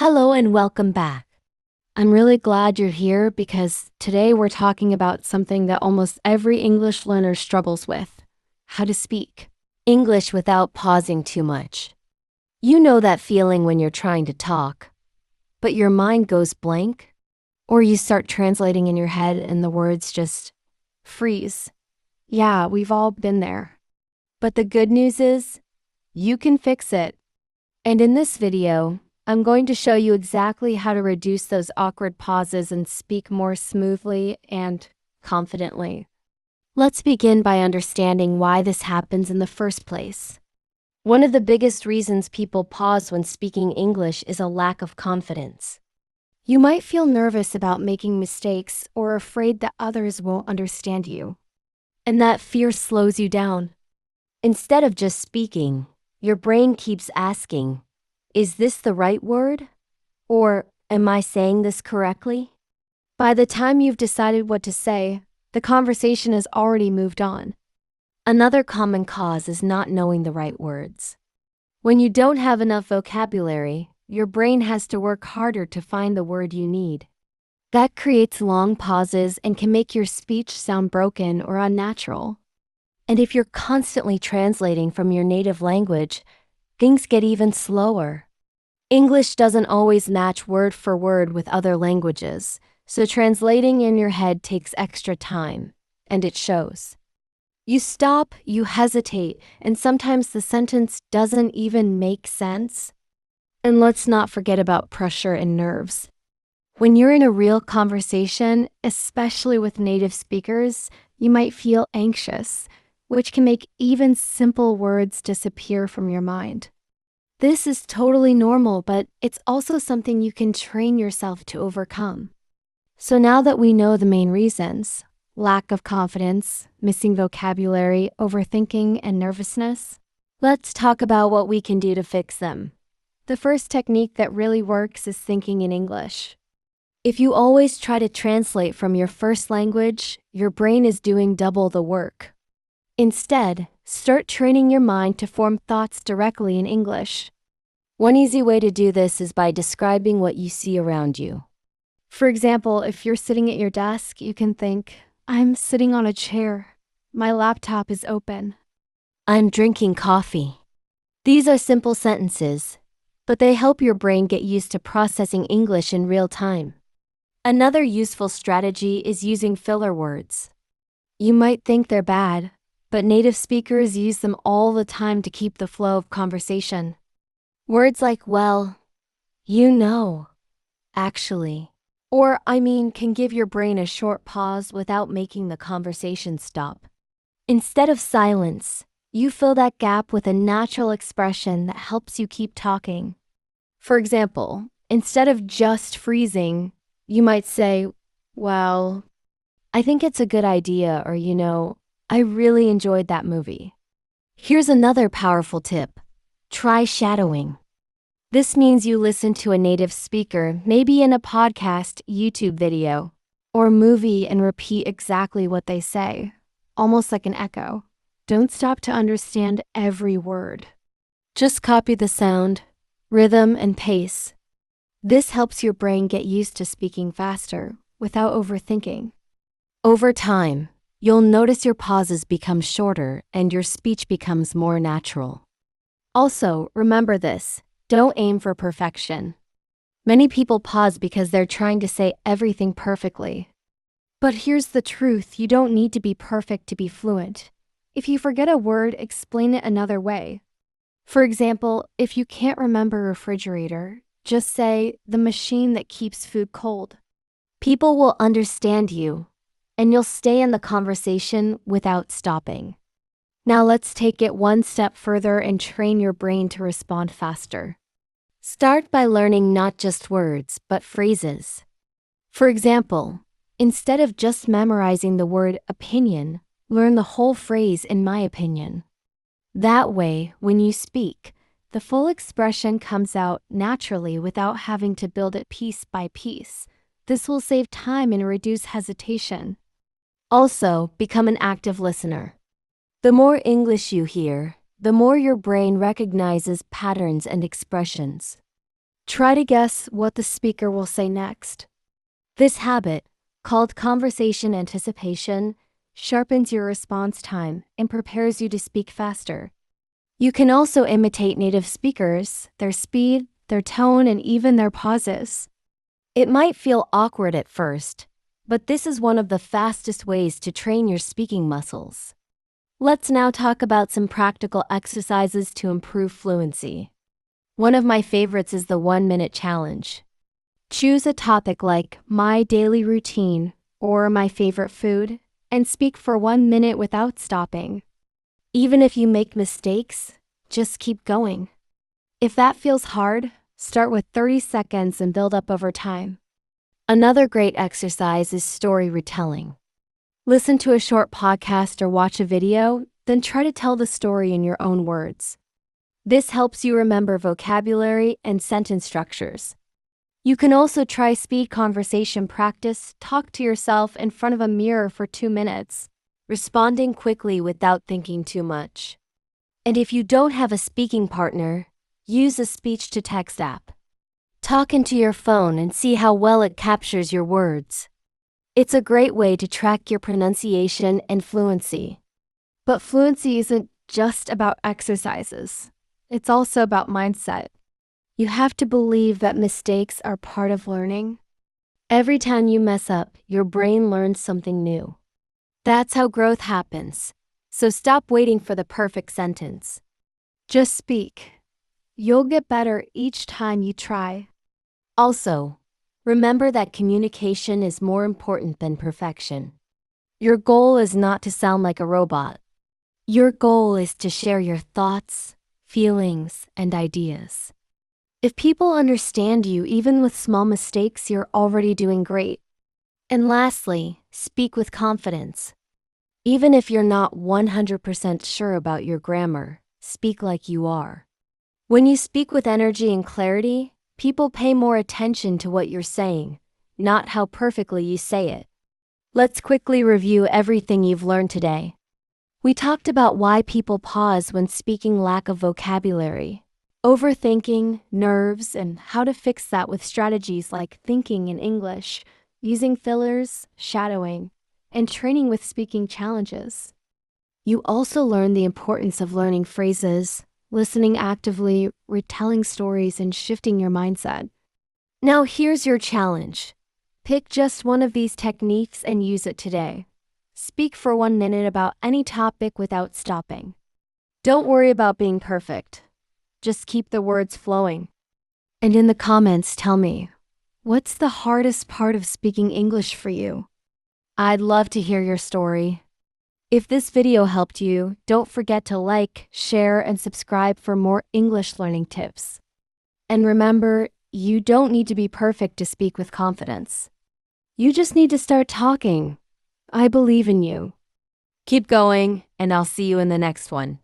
Hello and welcome back. I'm really glad you're here because today we're talking about something that almost every English learner struggles with: how to speak English without pausing too much. You know that feeling when you're trying to talk, but your mind goes blank, or you start translating in your head and the words just freeze. Yeah, we've all been there. But the good news is, you can fix it. And in this video, I'm going to show you exactly how to reduce those awkward pauses and speak more smoothly and confidently. Let's begin by understanding why this happens in the first place. One of the biggest reasons people pause when speaking English is a lack of confidence. You might feel nervous about making mistakes or afraid that others won't understand you. And that fear slows you down. Instead of just speaking, your brain keeps asking, is this the right word? Or am I saying this correctly? By the time you've decided what to say, the conversation has already moved on. Another common cause is not knowing the right words. When you don't have enough vocabulary, your brain has to work harder to find the word you need. That creates long pauses and can make your speech sound broken or unnatural. And if you're constantly translating from your native language, things get even slower. English doesn't always match word for word with other languages, so translating in your head takes extra time, and it shows. You stop, you hesitate, and sometimes the sentence doesn't even make sense. And let's not forget about pressure and nerves. When you're in a real conversation, especially with native speakers, you might feel anxious, which can make even simple words disappear from your mind. This is totally normal, but it's also something you can train yourself to overcome. So now that we know the main reasons, lack of confidence, missing vocabulary, overthinking, and nervousness, let's talk about what we can do to fix them. The first technique that really works is thinking in English. If you always try to translate from your first language, your brain is doing double the work. Instead, start training your mind to form thoughts directly in English. One easy way to do this is by describing what you see around you. For example, if you're sitting at your desk, you can think, I'm sitting on a chair. My laptop is open. I'm drinking coffee. These are simple sentences, but they help your brain get used to processing English in real time. Another useful strategy is using filler words. You might think they're bad, but native speakers use them all the time to keep the flow of conversation. Words like well, you know, actually, or I mean can give your brain a short pause without making the conversation stop. Instead of silence, you fill that gap with a natural expression that helps you keep talking. For example, instead of just freezing, you might say, well, I think it's a good idea, or I really enjoyed that movie. Here's another powerful tip. Try shadowing. This means you listen to a native speaker, maybe in a podcast, YouTube video, or movie, and repeat exactly what they say, almost like an echo. Don't stop to understand every word. Just copy the sound, rhythm, and pace. This helps your brain get used to speaking faster without overthinking. Over time, you'll notice your pauses become shorter and your speech becomes more natural. Also, remember this, don't aim for perfection. Many people pause because they're trying to say everything perfectly. But here's the truth, you don't need to be perfect to be fluent. If you forget a word, explain it another way. For example, if you can't remember refrigerator, just say the machine that keeps food cold. People will understand you, and you'll stay in the conversation without stopping. Now let's take it one step further and train your brain to respond faster. Start by learning not just words, but phrases. For example, instead of just memorizing the word opinion, learn the whole phrase in my opinion. That way, when you speak, the full expression comes out naturally without having to build it piece by piece. This will save time and reduce hesitation. Also, become an active listener. The more English you hear, the more your brain recognizes patterns and expressions. Try to guess what the speaker will say next. This habit, called conversation anticipation, sharpens your response time and prepares you to speak faster. You can also imitate native speakers, their speed, their tone, and even their pauses. It might feel awkward at first, but this is one of the fastest ways to train your speaking muscles. Let's now talk about some practical exercises to improve fluency. One of my favorites is the 1-minute challenge. Choose a topic like my daily routine or my favorite food and speak for 1 minute without stopping. Even if you make mistakes, just keep going. If that feels hard, start with 30 seconds and build up over time. Another great exercise is story retelling. Listen to a short podcast or watch a video, then try to tell the story in your own words. This helps you remember vocabulary and sentence structures. You can also try speed conversation practice. Talk to yourself in front of a mirror for 2 minutes, responding quickly without thinking too much. And if you don't have a speaking partner, use a speech-to-text app. Talk into your phone and see how well it captures your words. It's a great way to track your pronunciation and fluency. But fluency isn't just about exercises. It's also about mindset. You have to believe that mistakes are part of learning. Every time you mess up, your brain learns something new. That's how growth happens. So stop waiting for the perfect sentence. Just speak. You'll get better each time you try. Also, remember that communication is more important than perfection. Your goal is not to sound like a robot. Your goal is to share your thoughts, feelings, and ideas. If people understand you even with small mistakes, you're already doing great. And lastly, speak with confidence. Even if you're not 100% sure about your grammar, speak like you are. When you speak with energy and clarity, people pay more attention to what you're saying, not how perfectly you say it. Let's quickly review everything you've learned today. We talked about why people pause when speaking, lack of vocabulary, overthinking, nerves, and how to fix that with strategies like thinking in English, using fillers, shadowing, and training with speaking challenges. You also learned the importance of learning phrases, listening actively, retelling stories, and shifting your mindset. Now here's your challenge. Pick just one of these techniques and use it today. Speak for 1 minute about any topic without stopping. Don't worry about being perfect. Just keep the words flowing. And in the comments, tell me, what's the hardest part of speaking English for you? I'd love to hear your story. If this video helped you, don't forget to like, share, and subscribe for more English learning tips. And remember, you don't need to be perfect to speak with confidence. You just need to start talking. I believe in you. Keep going, and I'll see you in the next one.